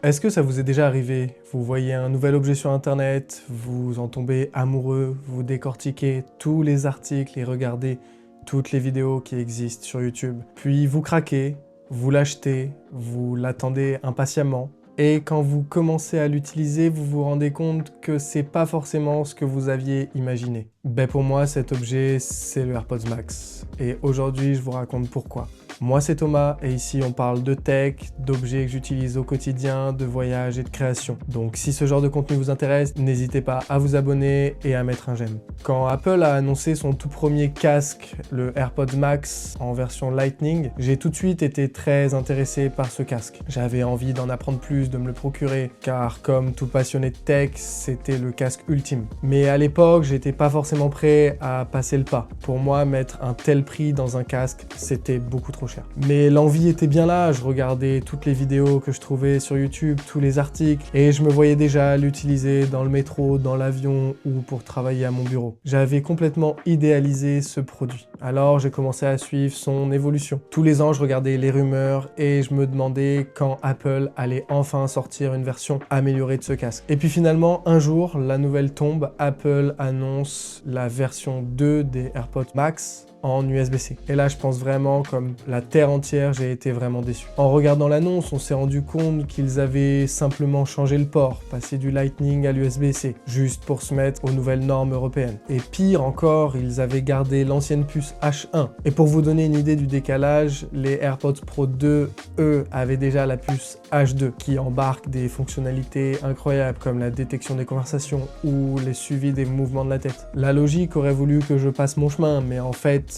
Est-ce que ça vous est déjà arrivé? Vous voyez un nouvel objet sur internet, vous en tombez amoureux, vous décortiquez tous les articles et regardez toutes les vidéos qui existent sur YouTube. Puis vous craquez, vous l'achetez, vous l'attendez impatiemment. Et quand vous commencez à l'utiliser, vous vous rendez compte que c'est pas forcément ce que vous aviez imaginé. Pour moi, cet objet, c'est le AirPods Max. Et aujourd'hui, je vous raconte pourquoi. Moi, c'est Thomas et ici, on parle de tech, d'objets que j'utilise au quotidien, de voyage et de création. Donc, si ce genre de contenu vous intéresse, n'hésitez pas à vous abonner et à mettre un j'aime. Quand Apple a annoncé son tout premier casque, le AirPods Max en version Lightning, j'ai tout de suite été très intéressé par ce casque. J'avais envie d'en apprendre plus, de me le procurer, car comme tout passionné de tech, c'était le casque ultime. Mais à l'époque, j'étais pas forcément prêt à passer le pas. Pour moi, mettre un tel prix dans un casque, c'était beaucoup trop cher. Mais l'envie était bien là, je regardais toutes les vidéos que je trouvais sur YouTube, tous les articles, et je me voyais déjà l'utiliser dans le métro, dans l'avion ou pour travailler à mon bureau. J'avais complètement idéalisé ce produit. Alors j'ai commencé à suivre son évolution. Tous les ans, je regardais les rumeurs et je me demandais quand Apple allait enfin sortir une version améliorée de ce casque. Et puis finalement, un jour, la nouvelle tombe, Apple annonce la version 2 des AirPods Max en USB-C. Et là, je pense vraiment, comme la terre entière, j'ai été vraiment déçu. En regardant l'annonce, on s'est rendu compte qu'ils avaient simplement changé le port, passé du Lightning à l'USB-C, juste pour se mettre aux nouvelles normes européennes. Et pire encore, ils avaient gardé l'ancienne puce H1. Et pour vous donner une idée du décalage, les AirPods Pro 2, eux, avaient déjà la puce H2, qui embarque des fonctionnalités incroyables, comme la détection des conversations ou les suivis des mouvements de la tête. La logique aurait voulu que je passe mon chemin, mais en fait,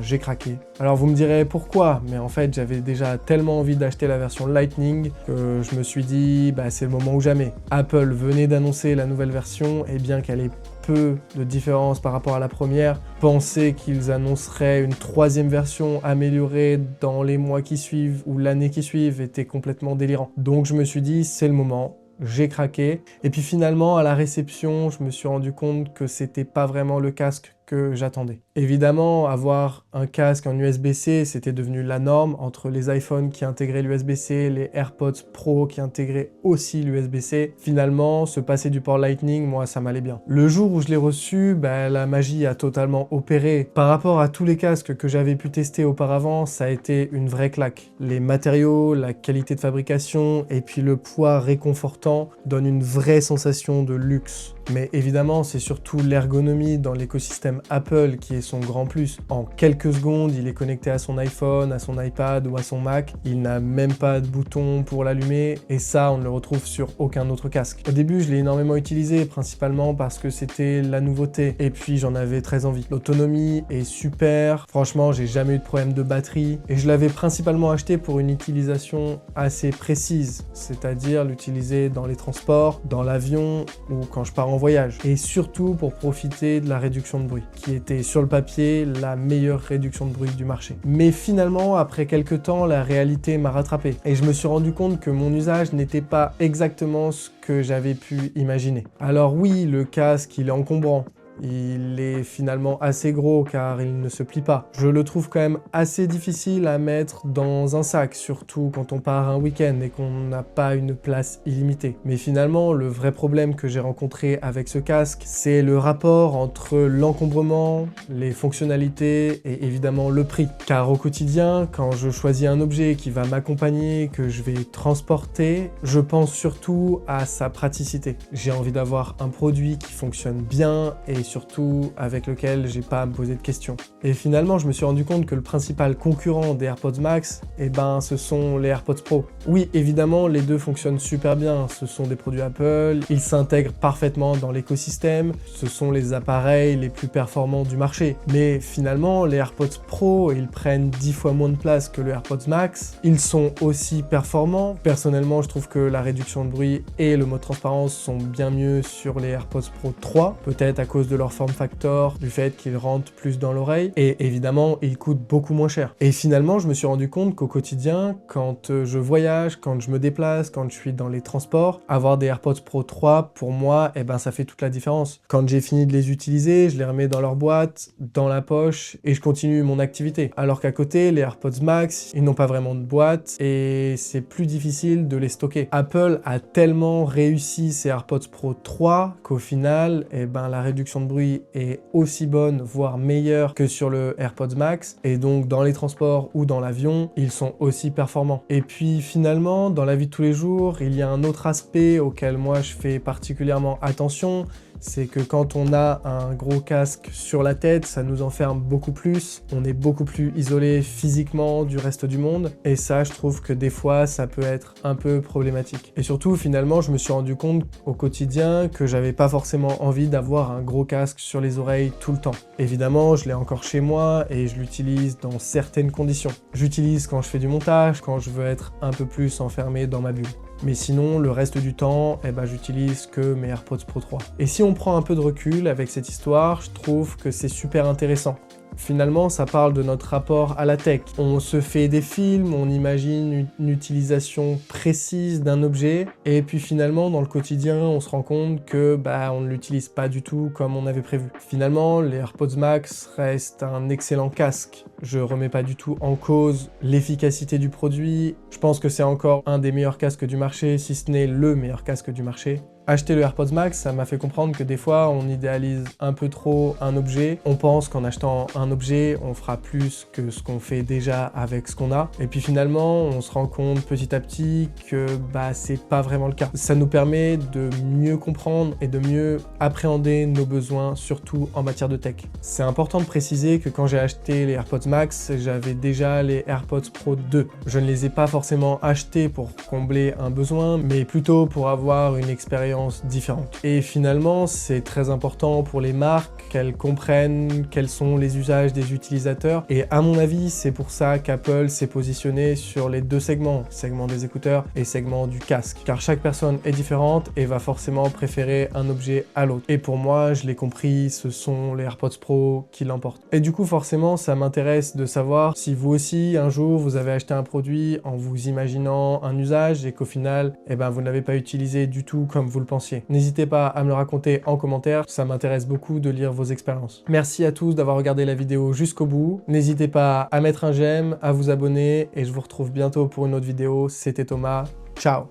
j'ai craqué. Alors vous me direz pourquoi, mais en fait j'avais déjà tellement envie d'acheter la version Lightning que je me suis dit c'est le moment ou jamais. Apple venait d'annoncer la nouvelle version et bien qu'elle ait peu de différence par rapport à la première, penser qu'ils annonceraient une troisième version améliorée dans les mois qui suivent ou l'année qui suivent était complètement délirant. Donc je me suis dit c'est le moment. J'ai craqué et puis finalement à la réception je me suis rendu compte que c'était pas vraiment le casque que j'attendais. Évidemment, avoir un casque en USB-C, c'était devenu la norme entre les iPhones qui intégraient l'USB-C, les AirPods Pro qui intégraient aussi l'USB-C. Finalement, se passer du port Lightning, moi, ça m'allait bien. Le jour où je l'ai reçu, la magie a totalement opéré. Par rapport à tous les casques que j'avais pu tester auparavant, ça a été une vraie claque. Les matériaux, la qualité de fabrication et puis le poids réconfortant donnent une vraie sensation de luxe. Mais évidemment, c'est surtout l'ergonomie dans l'écosystème Apple qui est son grand plus. En quelques secondes, il est connecté à son iPhone, à son iPad ou à son Mac. Il n'a même pas de bouton pour l'allumer et ça, on ne le retrouve sur aucun autre casque. Au début, je l'ai énormément utilisé, principalement parce que c'était la nouveauté et puis j'en avais très envie. L'autonomie est super, franchement, j'ai jamais eu de problème de batterie et je l'avais principalement acheté pour une utilisation assez précise, c'est-à-dire l'utiliser dans les transports, dans l'avion ou quand je pars en voyage. Et surtout pour profiter de la réduction de bruit, qui était sur le papier la meilleure réduction de bruit du marché. Mais finalement, après quelques temps, la réalité m'a rattrapé. Et je me suis rendu compte que mon usage n'était pas exactement ce que j'avais pu imaginer. Alors oui, le casque, il est encombrant. Il est finalement assez gros car il ne se plie pas. Je le trouve quand même assez difficile à mettre dans un sac, surtout quand on part un week-end et qu'on n'a pas une place illimitée. Mais finalement, le vrai problème que j'ai rencontré avec ce casque, c'est le rapport entre l'encombrement, les fonctionnalités et évidemment le prix. Car au quotidien, quand je choisis un objet qui va m'accompagner, que je vais transporter, je pense surtout à sa praticité. J'ai envie d'avoir un produit qui fonctionne bien et surtout avec lequel j'ai pas à me poser de questions. Et finalement, je me suis rendu compte que le principal concurrent des AirPods Max, ce sont les AirPods Pro. Oui, évidemment, les deux fonctionnent super bien. Ce sont des produits Apple, ils s'intègrent parfaitement dans l'écosystème, ce sont les appareils les plus performants du marché. Mais finalement, les AirPods Pro, ils prennent 10 fois moins de place que le AirPods Max. Ils sont aussi performants. Personnellement, je trouve que la réduction de bruit et le mode transparence sont bien mieux sur les AirPods Pro 3, peut-être à cause de de leur form factor, du fait qu'ils rentrent plus dans l'oreille, et évidemment, ils coûtent beaucoup moins cher. Et finalement, je me suis rendu compte qu'au quotidien, quand je voyage, quand je me déplace, quand je suis dans les transports, avoir des AirPods Pro 3, pour moi, eh ben, ça fait toute la différence. Quand j'ai fini de les utiliser, je les remets dans leur boîte, dans la poche, et je continue mon activité. Alors qu'à côté, les AirPods Max, ils n'ont pas vraiment de boîte, et c'est plus difficile de les stocker. Apple a tellement réussi ses AirPods Pro 3 qu'au final, eh ben, la réduction de bruit est aussi bonne, voire meilleure que sur le AirPods Max, et donc dans les transports ou dans l'avion, ils sont aussi performants. Et puis finalement, dans la vie de tous les jours, il y a un autre aspect auquel moi je fais particulièrement attention, c'est que quand on a un gros casque sur la tête, ça nous enferme beaucoup plus, on est beaucoup plus isolé physiquement du reste du monde, et ça, je trouve que des fois, ça peut être un peu problématique. Et surtout, finalement, je me suis rendu compte au quotidien que j'avais pas forcément envie d'avoir un gros casque sur les oreilles tout le temps. Évidemment, je l'ai encore chez moi et je l'utilise dans certaines conditions. J'utilise quand je fais du montage, quand je veux être un peu plus enfermé dans ma bulle. Mais sinon, le reste du temps, eh ben, j'utilise que mes AirPods Pro 3. Et si on prend un peu de recul avec cette histoire, je trouve que c'est super intéressant. Finalement, ça parle de notre rapport à la tech. On se fait des films, on imagine une utilisation précise d'un objet, et puis finalement, dans le quotidien, on se rend compte que on ne l'utilise pas du tout comme on avait prévu. Finalement, les AirPods Max restent un excellent casque. Je remets pas du tout en cause l'efficacité du produit. Je pense que c'est encore un des meilleurs casques du marché, si ce n'est le meilleur casque du marché. Acheter le AirPods Max, ça m'a fait comprendre que des fois, on idéalise un peu trop un objet. On pense qu'en achetant un objet, on fera plus que ce qu'on fait déjà avec ce qu'on a. Et puis finalement, on se rend compte petit à petit que c'est pas vraiment le cas. Ça nous permet de mieux comprendre et de mieux appréhender nos besoins, surtout en matière de tech. C'est important de préciser que quand j'ai acheté les AirPods Max, j'avais déjà les AirPods Pro 2. Je ne les ai pas forcément achetés pour combler un besoin, mais plutôt pour avoir une expérience différentes. Et finalement, c'est très important pour les marques qu'elles comprennent quels sont les usages des utilisateurs. Et à mon avis, c'est pour ça qu'Apple s'est positionné sur les deux segments, segment des écouteurs et segment du casque. Car chaque personne est différente et va forcément préférer un objet à l'autre. Et pour moi, je l'ai compris, ce sont les AirPods Pro qui l'emportent. Et du coup, forcément, ça m'intéresse de savoir si vous aussi, un jour, vous avez acheté un produit en vous imaginant un usage et qu'au final, vous ne l'avez pas utilisé du tout comme vous le pensiez. N'hésitez pas à me le raconter en commentaire, ça m'intéresse beaucoup de lire vos expériences. Merci à tous d'avoir regardé la vidéo jusqu'au bout. N'hésitez pas à mettre un j'aime, à vous abonner et je vous retrouve bientôt pour une autre vidéo. C'était Thomas, ciao!